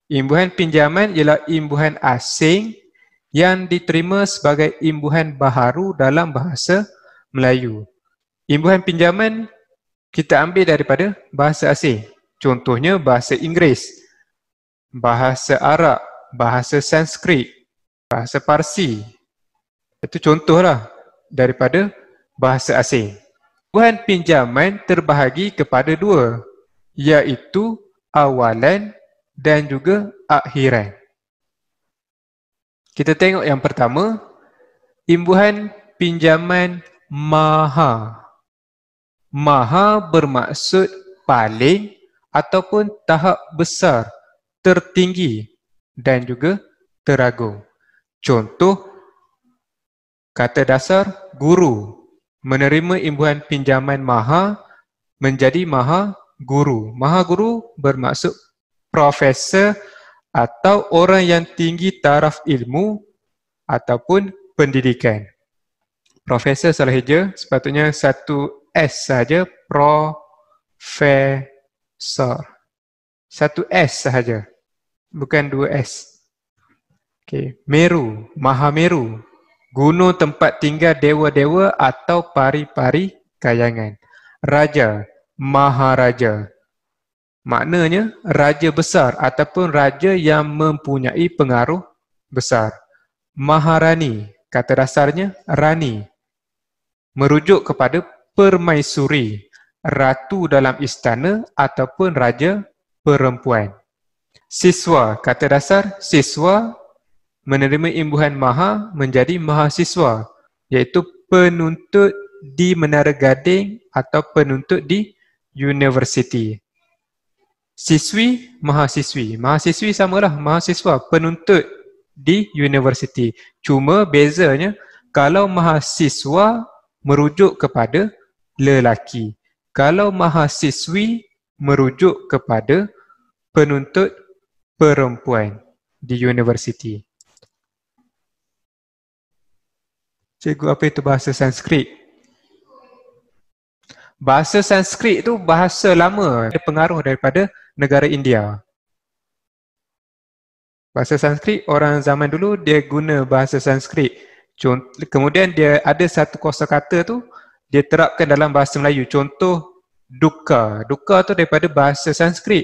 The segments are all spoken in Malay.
Imbuhan pinjaman ialah imbuhan asing yang diterima sebagai imbuhan baharu dalam bahasa Melayu. Imbuhan pinjaman kita ambil daripada bahasa asing. Contohnya bahasa Inggeris, bahasa Arab, bahasa Sanskrit, bahasa Parsi. Itu contohlah daripada bahasa asing. Imbuhan pinjaman terbahagi kepada dua, iaitu awalan dan juga akhiran. Kita tengok yang pertama, imbuhan pinjaman maha. Maha bermaksud paling ataupun tahap besar, tertinggi dan juga teragung. Contoh, kata dasar guru. Menerima imbuhan pinjaman maha menjadi maha guru. Maha guru bermaksud profesor atau orang yang tinggi taraf ilmu ataupun pendidikan. Profesor salah hija, sepatutnya satu S sahaja, profesor. Satu S sahaja, bukan dua S. Okay. Meru, Maha Meru, gunung tempat tinggal dewa-dewa atau pari-pari kayangan. Raja, Maharaja. Maknanya raja besar ataupun raja yang mempunyai pengaruh besar. Maharani, kata dasarnya rani, merujuk kepada permaisuri, ratu dalam istana ataupun raja perempuan. Siswa, kata dasar siswa, menerima imbuhan maha menjadi mahasiswa, iaitu penuntut di Menara Gading atau penuntut di universiti. Siswi, mahasiswi. Mahasiswi samalah, mahasiswa, penuntut di universiti. Cuma bezanya, kalau mahasiswa merujuk kepada lelaki. Kalau mahasiswi merujuk kepada penuntut perempuan di universiti. Cikgu, apa itu bahasa Sanskrit? Bahasa Sanskrit itu bahasa lama, ada pengaruh daripada negara India. Bahasa Sanskrit, orang zaman dulu dia guna bahasa Sanskrit. Kemudian dia ada satu kosakata tu, dia terapkan dalam bahasa Melayu. Contoh, duka. Duka tu daripada bahasa Sanskrit.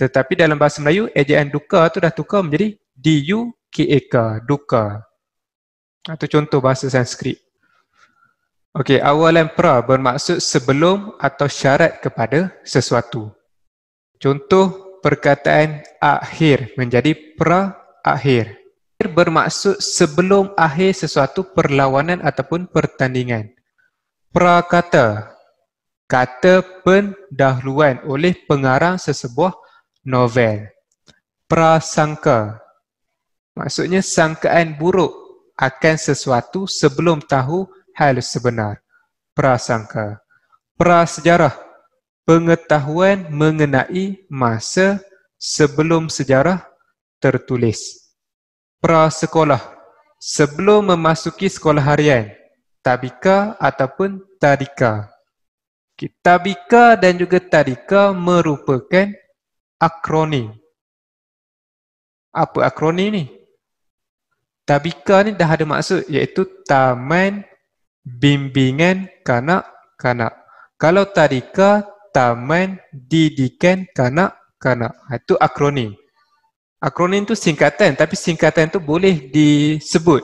Tetapi dalam bahasa Melayu, ejaan duka tu dah tukar menjadi D-U-K-A-K, duka. Itu contoh bahasa Sanskrit. Okey, awalan pra bermaksud sebelum atau syarat kepada sesuatu. Contoh perkataan akhir menjadi pra-akhir. Bermaksud sebelum akhir sesuatu perlawanan ataupun pertandingan. Prakata, kata pendahuluan oleh pengarang sesebuah novel. Prasangka, maksudnya sangkaan buruk akan sesuatu sebelum tahu hal sebenar. Prasangka. Prasejarah, pengetahuan mengenai masa sebelum sejarah tertulis. Prasekolah, sebelum memasuki sekolah harian. Tabika ataupun tadika. Tabika dan juga tadika merupakan akronim. Apa akronim ni? Tabika ni dah ada maksud, iaitu Taman Bimbingan Kanak-kanak. Kalau tadika, Taman Didikan Kanak-kanak. Itu akronim. Akronim tu singkatan, tapi singkatan tu boleh disebut.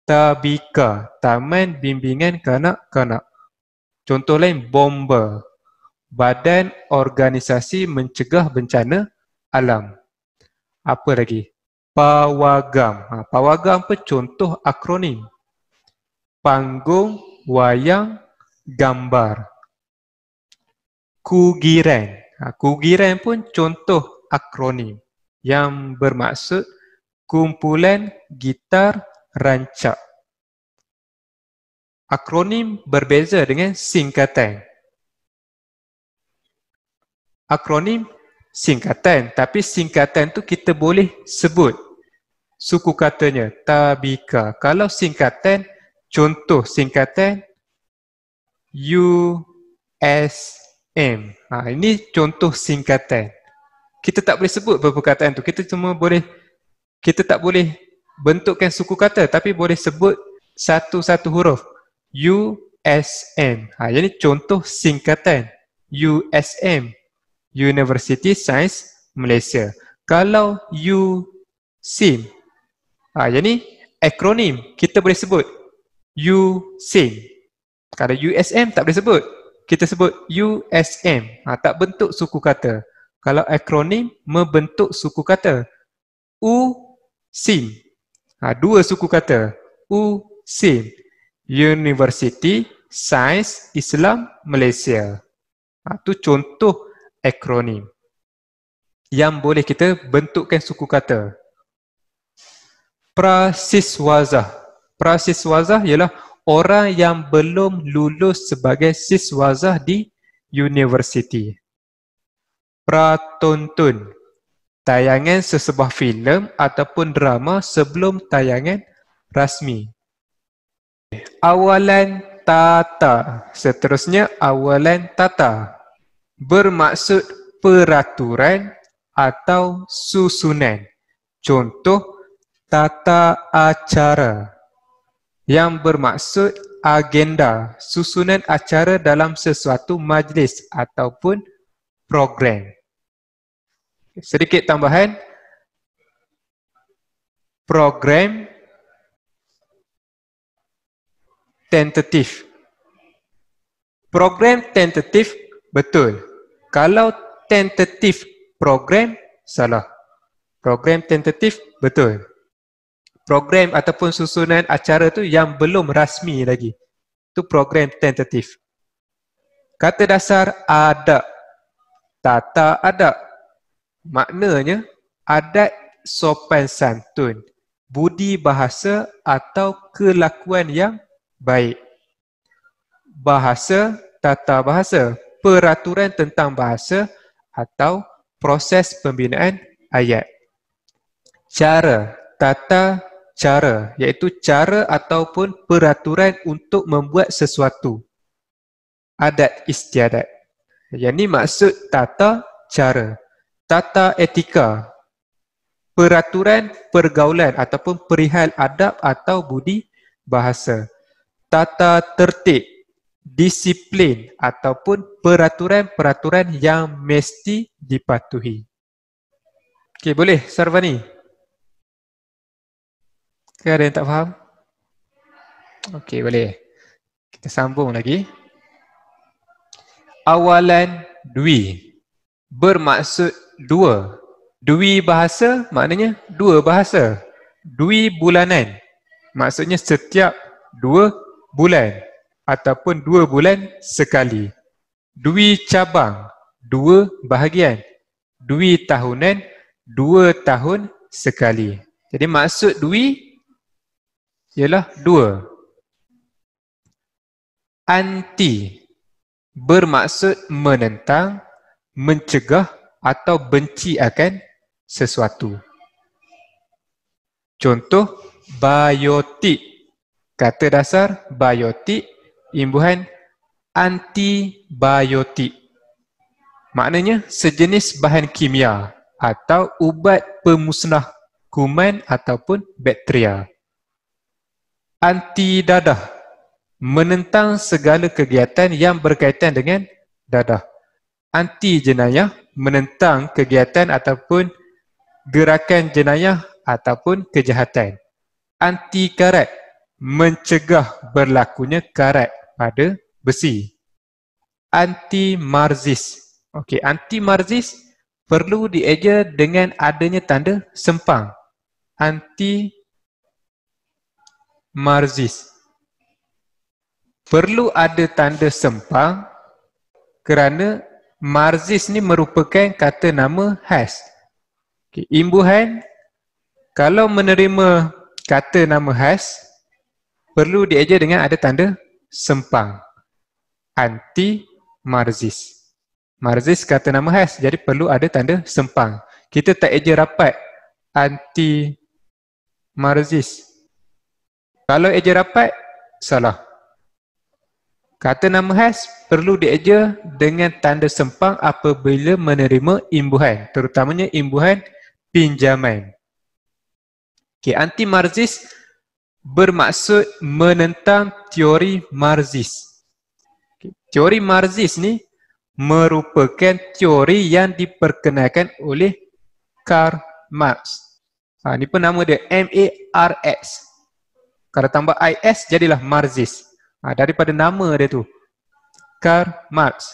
Tabika, Taman Bimbingan Kanak-kanak. Contoh lain, BOMBA, Badan Organisasi Mencegah Bencana Alam. Apa lagi? Pawagam. Pawagam apa? Contoh akronim. Panggung, wayang, gambar. Kugiran. Kugiran pun contoh akronim yang bermaksud kumpulan gitar rancak. Akronim berbeza dengan singkatan. Akronim singkatan, tapi singkatan tu kita boleh sebut suku katanya, tabika. Kalau singkatan, contoh singkatan USM. Ini contoh singkatan. kita tak boleh sebut perkataan tu. Kita tak boleh bentukkan suku kata, tapi boleh sebut satu-satu huruf. USM. Jadi contoh singkatan. USM. University Science Malaysia. Kalau USIM. Jadi akronim. Kita boleh sebut USIM. Kalau USM tak boleh sebut. Kita sebut USM. Tak bentuk suku kata. Kalau akronim membentuk suku kata. USIM. Dua suku kata. USIM. University Sains Islam Malaysia. Itu contoh akronim yang boleh kita bentukkan suku kata. Prasiswazah. Prasiswazah ialah orang yang belum lulus sebagai siswazah di universiti. Pratontun. Tayangan sesebuah filem ataupun drama sebelum tayangan rasmi. Awalan tata. Seterusnya awalan tata. Bermaksud peraturan atau susunan. Contoh tata acara yang bermaksud agenda, susunan acara dalam sesuatu majlis ataupun program. Sedikit tambahan, program tentatif. Program tentatif betul. Kalau tentatif program, salah. Program tentatif, betul. Program ataupun susunan acara tu yang belum rasmi lagi. Itu program tentatif. Kata dasar adab. Tata adab. Maknanya, adat sopan santun, budi bahasa atau kelakuan yang baik. Bahasa, tata bahasa. Peraturan tentang bahasa atau proses pembinaan ayat. Cara, tata cara, iaitu cara ataupun peraturan untuk membuat sesuatu. Adat istiadat. Yang ini maksud tata cara. Tata etika, peraturan pergaulan ataupun perihal adab atau budi bahasa. Tata tertib, disiplin ataupun peraturan-peraturan yang mesti dipatuhi. Okey, boleh Sarvani? Ada yang tak faham? Okey, boleh. Kita sambung lagi. Awalan dwi bermaksud dua. Dwi bahasa maknanya dua bahasa. Dwi bulanan maksudnya setiap 2 bulan. Ataupun 2 bulan sekali. Dwi cabang, 2 bahagian. Dwi tahunan, 2 tahun sekali. Jadi maksud dwi ialah 2. Anti bermaksud menentang, mencegah atau benci akan sesuatu. Contoh, biotik. Kata dasar biotik, imbuhan antibiotik. Maknanya sejenis bahan kimia atau ubat pemusnah kuman ataupun bakteria. Anti dadah, menentang segala kegiatan yang berkaitan dengan dadah. Anti jenayah, menentang kegiatan ataupun gerakan jenayah ataupun kejahatan. Anti karat, mencegah berlakunya karat pada besi. Anti-marzis. Okey, anti-marzis perlu dieja dengan adanya tanda sempang. Anti-marzis. Perlu ada tanda sempang kerana marzis ni merupakan kata nama khas. Okey, imbuhan kalau menerima kata nama khas perlu dieja dengan ada tanda sempang. Anti-marzis. Marzis kata nama khas, jadi perlu ada tanda sempang. Kita tak eja rapat anti-marzis. Kalau eja rapat, salah. Kata nama khas perlu dieja dengan tanda sempang apabila menerima imbuhan, terutamanya imbuhan pinjaman. Anti-Marxis bermaksud menentang teori Marxis. Teori Marxis ni merupakan teori yang diperkenalkan oleh Karl Marx. Ini pun nama dia M-A-R-X. Kalau tambah I-S jadilah Marxis. Daripada nama dia tu, Karl Marx.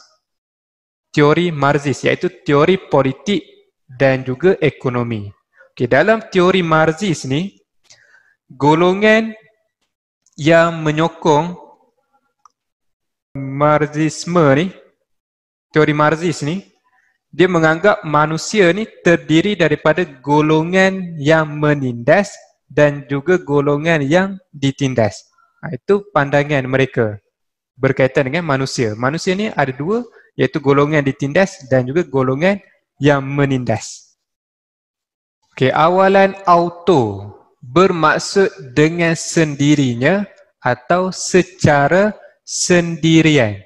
Teori Marxis iaitu teori politik dan juga ekonomi. Dalam teori Marxis ni, golongan yang menyokong Marxisme ni, teori Marxis ni, dia menganggap manusia ni terdiri daripada golongan yang menindas dan juga golongan yang ditindas. Itu pandangan mereka berkaitan dengan manusia. Manusia ni ada dua, iaitu golongan ditindas dan juga golongan yang menindas. Awalan auto bermaksud dengan sendirinya atau secara sendirian.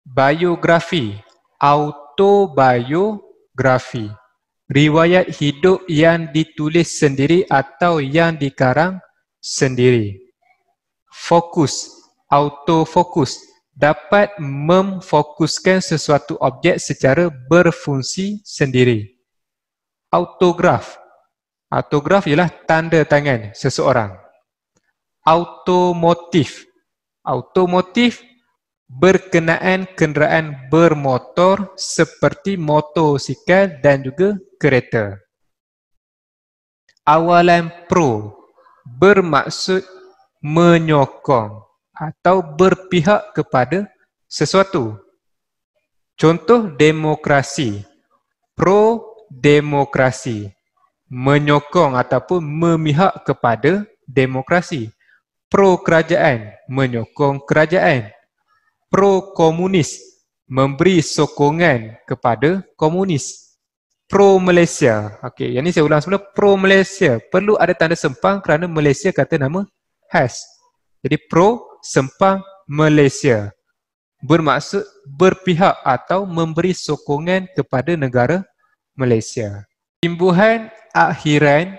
Biografi, autobiografi, riwayat hidup yang ditulis sendiri atau yang dikarang sendiri. Fokus, autofokus, dapat memfokuskan sesuatu objek secara berfungsi sendiri. Autograf, autograf ialah tanda tangan seseorang. Automotif, automotif berkenaan kenderaan bermotor seperti motosikal dan juga kereta. Awalan pro bermaksud menyokong atau berpihak kepada sesuatu. Contoh demokrasi, pro-demokrasi, menyokong ataupun memihak kepada demokrasi. Pro-kerajaan, menyokong kerajaan. Pro-komunis, memberi sokongan kepada komunis. Pro-Malaysia, yang ni saya ulang semula, pro-Malaysia, perlu ada tanda sempang kerana Malaysia kata nama khas. Jadi pro sempang Malaysia bermaksud berpihak atau memberi sokongan kepada negara Malaysia. Imbuhan akhiran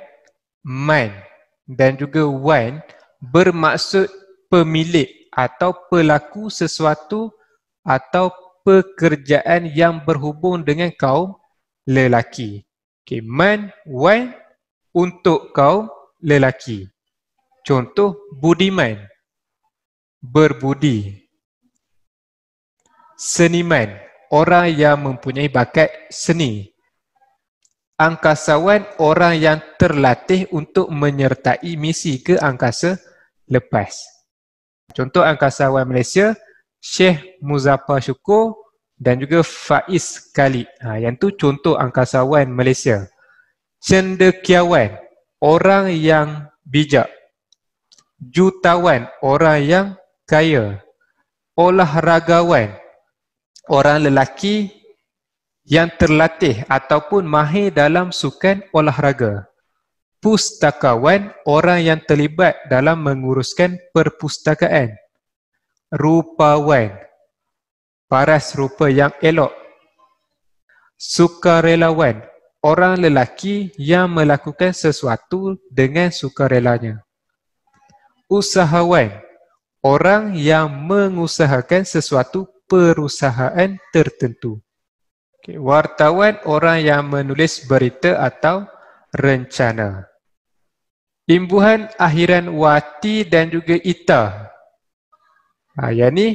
man dan juga wan bermaksud pemilik atau pelaku sesuatu atau pekerjaan yang berhubung dengan kaum lelaki. Man, wan untuk kaum lelaki. Contoh budiman, berbudi. Seniman, orang yang mempunyai bakat seni. Angkasawan, orang yang terlatih untuk menyertai misi ke angkasa lepas. Contoh angkasawan Malaysia, Sheikh Muzaffar Shukor dan juga Faiz Khalid. Yang tu contoh angkasawan Malaysia. Cendekiawan, orang yang bijak. Jutawan, orang yang kaya. Olahragawan, orang lelaki yang terlatih ataupun mahir dalam sukan olahraga. Pustakawan, orang yang terlibat dalam menguruskan perpustakaan. Rupawan, paras rupa yang elok. Sukarelawan, orang lelaki yang melakukan sesuatu dengan sukarelanya. Usahawan, orang yang mengusahakan sesuatu perusahaan tertentu. Wartawan, orang yang menulis berita atau rencana. Imbuhan akhiran wati dan juga ita. Yang ni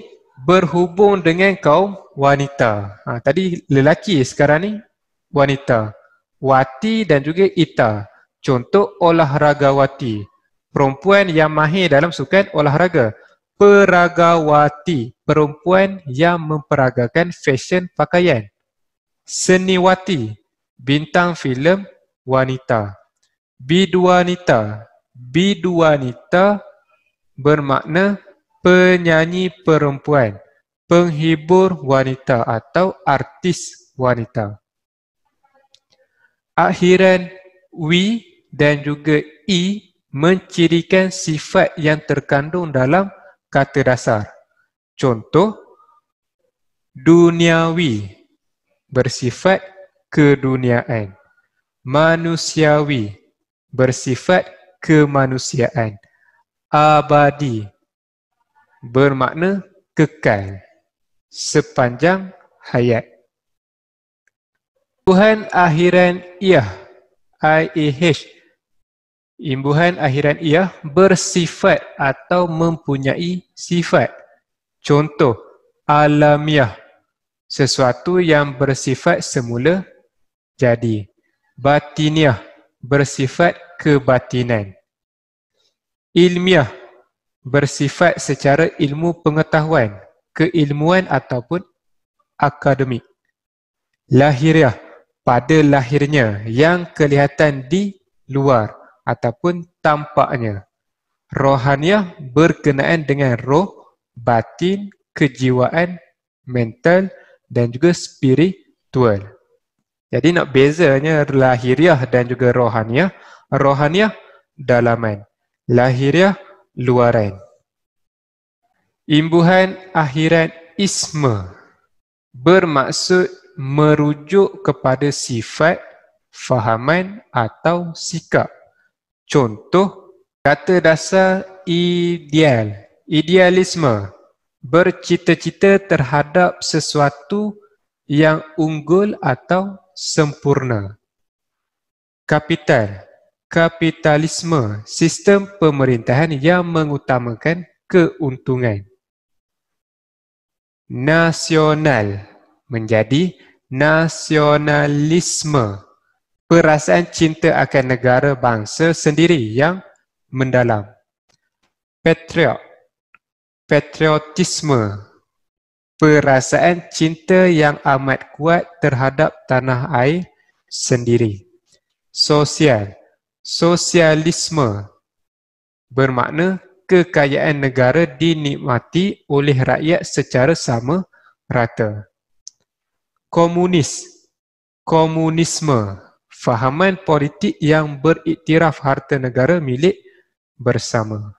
berhubung dengan kaum wanita. Tadi lelaki, sekarang ni wanita. Wati dan juga ita. Contoh olahragawati, perempuan yang mahir dalam sukan olahraga. Peragawati, perempuan yang memperagakan fashion pakaian. Seniwati, bintang filem wanita. Biduanita, biduanita bermakna penyanyi perempuan, penghibur wanita atau artis wanita. Akhiran wi dan juga i mencirikan sifat yang terkandung dalam kata dasar. Contoh, duniawi, bersifat keduniaan. Manusiawi, bersifat kemanusiaan. Abadi, bermakna kekal, sepanjang hayat. Imbuhan akhiran iyah, IAH, imbuhan akhiran iyah bersifat atau mempunyai sifat. Contoh, alamiah, sesuatu yang bersifat semula jadi. Batiniah, bersifat kebatinan. Ilmiah, bersifat secara ilmu pengetahuan, keilmuan ataupun akademik. Lahiriah, pada lahirnya yang kelihatan di luar ataupun tampaknya. Rohaniah berkenaan dengan roh, batin, kejiwaan, mental dan juga spiritual. Jadi nak bezanya lahiriah dan juga rohaniah. Rohaniah dalaman, lahiriah luaran. Imbuhan akhiran isma bermaksud merujuk kepada sifat, fahaman atau sikap. Contoh, kata dasar ideal, idealisme, bercita-cita terhadap sesuatu yang unggul atau sempurna. Kapital, kapitalisme, sistem pemerintahan yang mengutamakan keuntungan. Nasional, menjadi nasionalisme, perasaan cinta akan negara bangsa sendiri yang mendalam. Patriot, patriotisme, perasaan cinta yang amat kuat terhadap tanah air sendiri. Sosial, sosialisme, bermakna kekayaan negara dinikmati oleh rakyat secara sama rata. Komunis, komunisme, fahaman politik yang beriktiraf harta negara milik bersama.